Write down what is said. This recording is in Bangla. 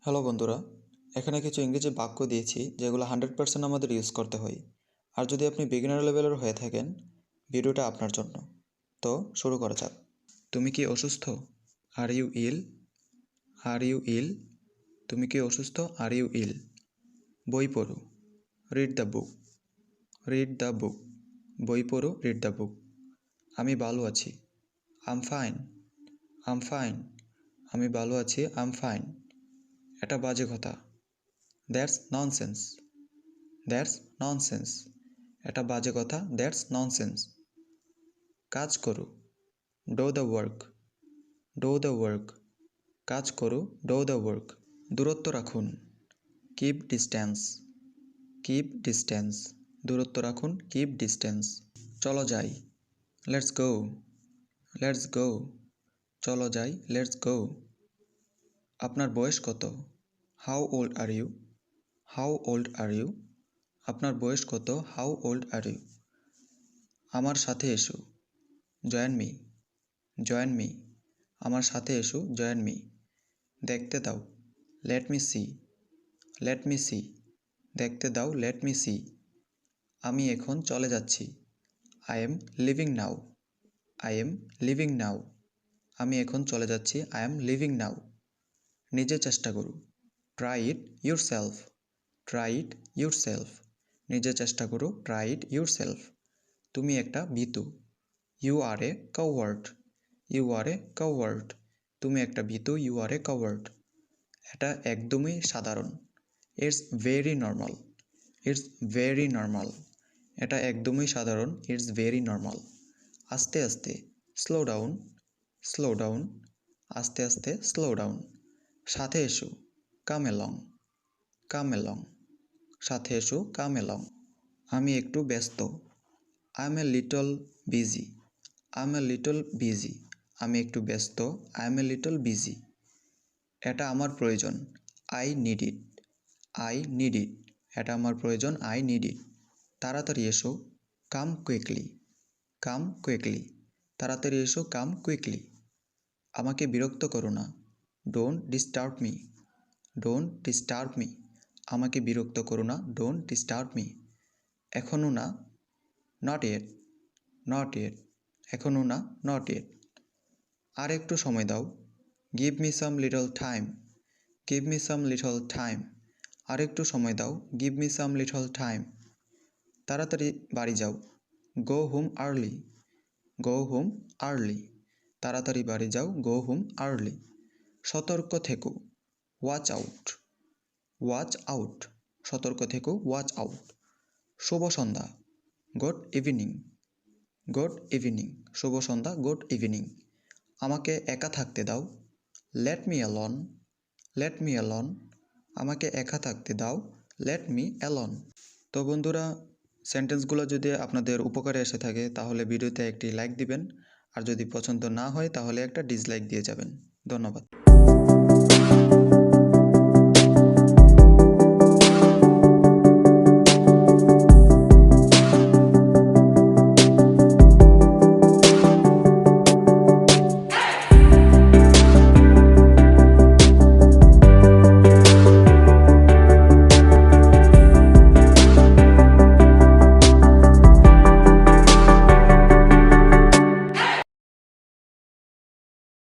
হ্যালো বন্ধুরা, এখানে কিছু ইংরেজি বাক্য দিয়েছি যেগুলো 100% আমাদের ইউজ করতে হয়। আর যদি আপনি বিগিনার লেভেলের হয়ে থাকেন, ভিডিওটা আপনার জন্য। তো শুরু করা যাক। তুমি কি অসুস্থ? Are you ill? Are you ill? তুমি কি অসুস্থ? Are you ill? বই পড়ো। Read the book. Read the book. বই পড়ো, রিড দ্য বুক। আমি ভালো আছি। I'm fine. I'm fine. আমি ভালো আছি, আম ফাইন। এটা বাজে কথা। That's nonsense. That's nonsense. এটা বাজে কথা। That's nonsense. কাজ করো। Do the work. Do the work. কাজ করো, ডো দ্য ওয়ার্ক। দূরত্ব রাখুন। Keep distance. Keep distance. দূরত্ব রাখুন, কিপ ডিস্ট্যান্স। চলো যাই। Let's go. Let's go. চলো যাই, লেটস গো। আপনার বয়স কত? How old are you? How old are you? আপনার বয়স কত? How old are you? আমার সাথে এসো। Join me. Join me. আমার সাথে এসো, জয়েন মি। দেখতে দাও। Let me see. Let me see. দেখতে দাও, লেট মি সি। আমি এখন চলে যাচ্ছি। I am leaving now. I am leaving নাও। আমি এখন চলে যাচ্ছি। I am leaving now. নিজে চেষ্টা করো। Try it yourself. Try it yourself. নিজে চেষ্টা করো। Try it yourself. তুমি একটা ভীতু। You are a coward. You are a coward. তুমি একটা ভীতু। You are a coward. এটা একদমই সাধারণ। It's very normal. It's very normal. এটা একদমই সাধারণ। It's very normal. আস্তে আস্তে। Slow down. Slow down. আস্তে আস্তে, স্লো ডাউন। সাথে এসো। Come along. Come along. সাথে এসো, কাম এলং। আমি একটু ব্যস্ত। I am a little busy. I am a little busy. আমি একটু ব্যস্ত। I am a little busy. এটা আমার প্রয়োজন। I need it. I need it. এটা আমার প্রয়োজন। I need it. তাড়াতাড়ি এসো। Come quickly. Come quickly. তাড়াতাড়ি এসো, কাম কুইকলি। আমাকে বিরক্ত করো না। Don't disturb me. Don't disturb me. আমাকে বিরক্ত করো না। Don't disturb me. এখনও না। Not yet. Not yet. এখনও না। Not yet. আর একটু সময় দাও। Give me some little time. Give me some little time. আর একটু সময় দাও। Give me some little time. তাড়াতাড়ি বাড়ি যাও। Go home early. Go home early. তাড়াতাড়ি বাড়ি যাও। Go home early. সতর্ক থেকো। Watch out. Watch out. সতর্ক থেকো। Watch out. শুভ সন্ধ্যা। Good evening. Good evening. শুভ সন্ধ্যা। Good evening. আমাকে একা থাকতে দাও। Let me alone. Let me alone. আমাকে একা থাকতে দাও। Let me alone. তো বন্ধুরা, সেন্টেন্সগুলো যদি আপনাদের উপকারে এসে থাকে তাহলে ভিডিওতে একটি লাইক দিবেন, আর যদি পছন্দ না হয় তাহলে একটা ডিসলাইক দিয়ে যাবেন। ধন্যবাদ।